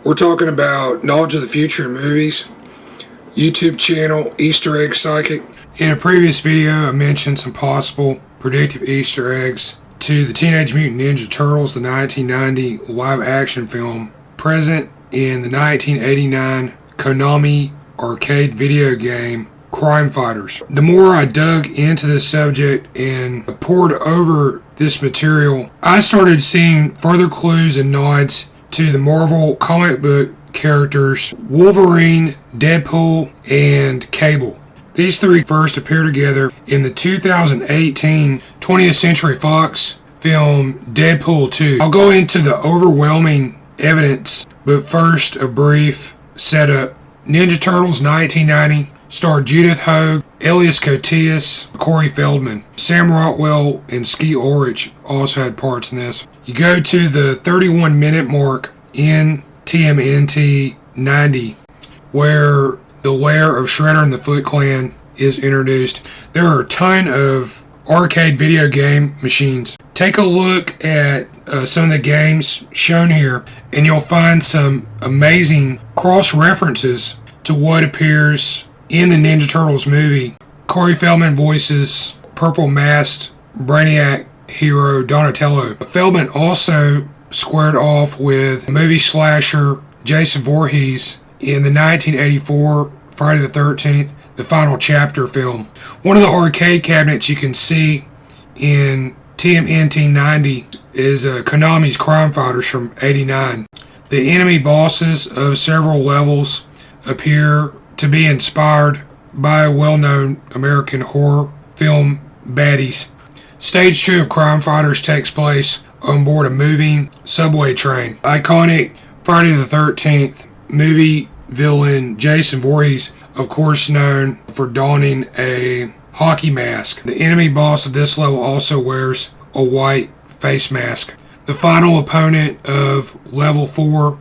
We're talking about knowledge of the future in movies, YouTube channel, Easter Egg Psychic. In a previous video, I mentioned some possible predictive Easter eggs to the Teenage Mutant Ninja Turtles, the 1990 live-action film, present in the 1989 Konami arcade video game, Crime Fighters. The more I dug into this subject and pored over this material, I started seeing further clues and nods to the Marvel comic book characters Wolverine, Deadpool, and Cable. These three first appear together in the 2018 20th Century Fox film Deadpool 2. I'll go into the overwhelming evidence, but first a brief setup. Ninja Turtles 1990 starred Judith Hogue, Elias Koteas, Corey Feldman. Sam Rockwell and Skeet Ulrich also had parts in this. You go to the 31-minute mark in TMNT 90, where the lair of Shredder and the Foot Clan is introduced. There are a ton of arcade video game machines. Take a look at some of the games shown here, and you'll find some amazing cross-references to what appears in the Ninja Turtles movie. Corey Feldman voices purple-masked Brainiac hero Donatello. Feldman also squared off with movie slasher Jason Voorhees in the 1984 Friday the 13th, the Final Chapter film. One of the arcade cabinets you can see in TMNT 90 is Konami's Crime Fighters from '89. The enemy bosses of several levels appear to be inspired by well-known American horror film baddies. Stage 2 of Crime Fighters takes place on board a moving subway train. Iconic Friday the 13th movie villain Jason Voorhees, of course known for donning a hockey mask. The enemy boss of this level also wears a white face mask. The final opponent of level 4,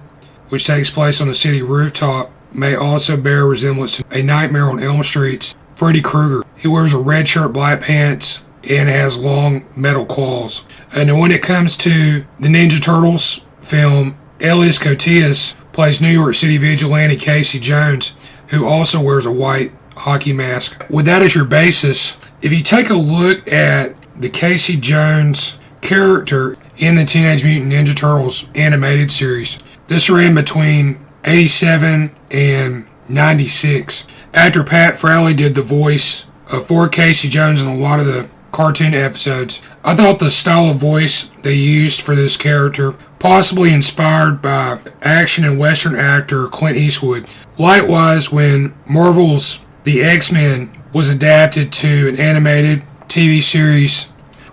which takes place on the city rooftop, may also bear resemblance to A Nightmare on Elm Street's Freddy Krueger. He wears a red shirt, black pants, and has long metal claws. And when it comes to the Ninja Turtles film, Elias Koteas plays New York City vigilante Casey Jones, who also wears a white hockey mask. With that as your basis, if you take a look at the Casey Jones character in the Teenage Mutant Ninja Turtles animated series, this ran between 87 and 96. Actor Pat Fraley did the voice for Casey Jones in a lot of the cartoon episodes. I thought the style of voice they used for this character, possibly inspired by action and western actor Clint Eastwood. Likewise, when Marvel's The X-Men was adapted to an animated TV series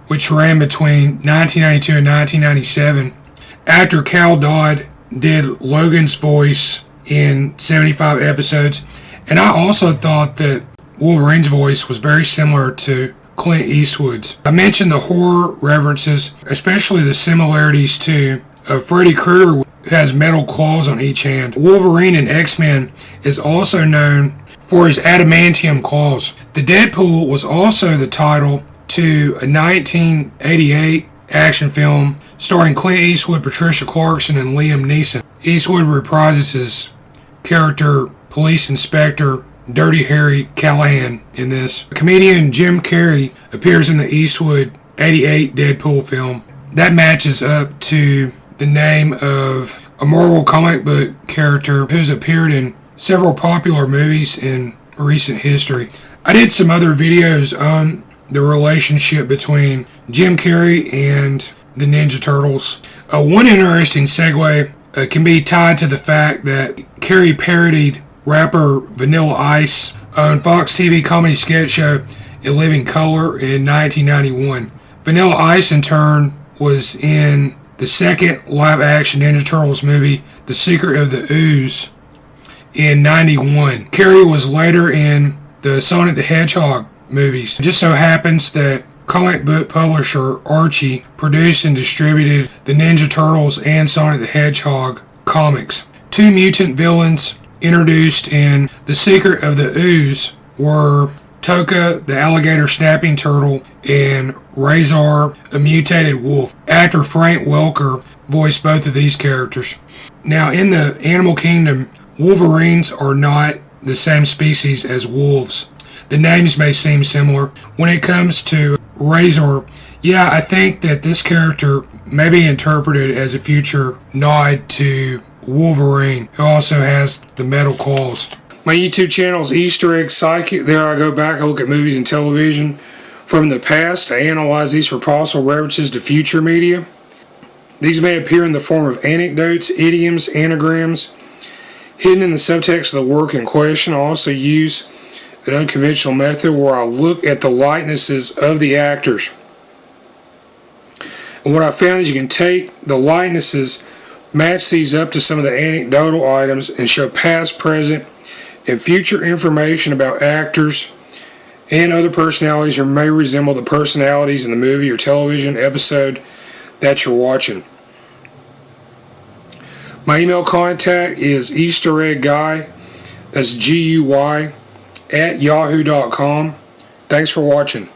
which ran between 1992 and 1997, actor Cal Dodd did Logan's voice in 75 episodes, and I also thought that Wolverine's voice was very similar to Clint Eastwood's. I mentioned the horror references, especially the similarities to Freddy Krueger, who has metal claws on each hand. Wolverine in X-Men is also known for his adamantium claws. The Deadpool was also the title to a 1988 action film starring Clint Eastwood, Patricia Clarkson, and Liam Neeson. Eastwood reprises his character Police Inspector Dirty Harry Callahan in this. Comedian Jim Carrey appears in the Eastwood 88 Deadpool film. That matches up to the name of a Marvel comic book character who's appeared in several popular movies in recent history. I did some other videos on the relationship between Jim Carrey and the Ninja Turtles. One interesting segue can be tied to the fact that Carrey parodied rapper Vanilla Ice on Fox TV comedy sketch show In Living Color in 1991. Vanilla Ice, in turn, was in the second live-action Ninja Turtles movie, The Secret of the Ooze, in 91. Carrey was later in the Sonic the Hedgehog movies. It just so happens that comic book publisher Archie produced and distributed the Ninja Turtles and Sonic the Hedgehog comics. Two mutant villains introduced in The Secret of the Ooze were Toka, the alligator snapping turtle, and Razor, a mutated wolf. Actor Frank Welker voiced both of these characters. Now, in the animal kingdom, Wolverines are not the same species as wolves. The names may seem similar. When it comes to Razor, yeah, I think that this character may be interpreted as a future nod to Wolverine, who also has the metal claws. My YouTube channel is Easter Egg Psychic. There I go back and look at movies and television from the past. I analyze these for possible references to future media. These may appear in the form of anecdotes, idioms, anagrams, hidden in the subtext of the work in question. I also use an unconventional method where I look at the likenesses of the actors. And what I found is you can take the likenesses, match these up to some of the anecdotal items, and show past, present, and future information about actors and other personalities who may resemble the personalities in the movie or television episode that you're watching. My email contact is eastereggguy, that's GUY, @yahoo.com. Thanks for watching.